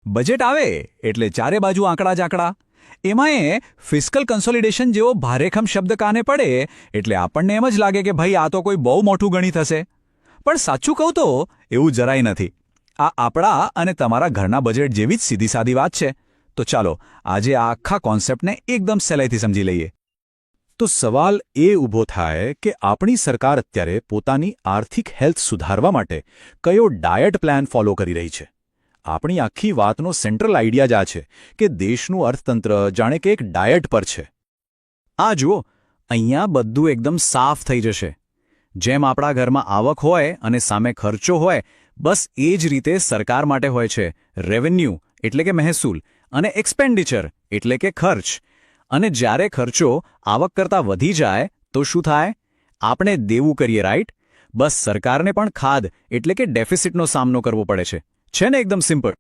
Budget આવે એટલે ચારે બાજુ આંકડા જ આંકડા. એમાંય ફિસ્કલ કન્સોલિડેશન જેવો ભારેખમ શબ્દ કાને પડે એટલે આપણને એમ જ લાગે કે ભાઈ આ તો કોઈ બહુ મોટું ગણિત હશે. પણ સાચું કહું તો એવું જરાય નથી. આ આપણા અને તમારા ઘરના બજેટ જેવી જ સીધી સાદી વાત છે. તો ચાલો આજે આ આખા કોન્સેપ્ટને એકદમ સહેલાઈથી સમજી લઈએ. તો સવાલ એ ઊભો થાય કે આપણી સરકાર અત્યારે પોતાની આર્થિક હેલ્થ સુધારવા માટે કયો ડાયટ પ્લાન ફોલો કરી રહી છે. આપણી આખી વાતનો સેન્ટ્રલ આઈડિયા જ આ છે કે દેશનું અર્થતંત્ર જાણે કે એક ડાયટ પર છે. આ જુઓ, અહીંયા બધું એકદમ સાફ થઈ જશે. જેમ આપણા ઘરમાં આવક હોય અને સામે ખર્ચો હોય, બસ એ જ રીતે સરકાર માટે હોય છે રેવન્યુ એટલે કે મહેસૂલ અને એક્સપેન્ડિચર એટલે કે ખર્ચ. અને જ્યારે ખર્ચો આવક કરતાં વધી જાય તો શું થાય? આપણે દેવું કરીએ, રાઈટ? બસ સરકારને પણ ખાધ એટલે કે ડેફિસિટનો સામનો કરવો પડે છે. છે ને એકદમ સિમ્પલ.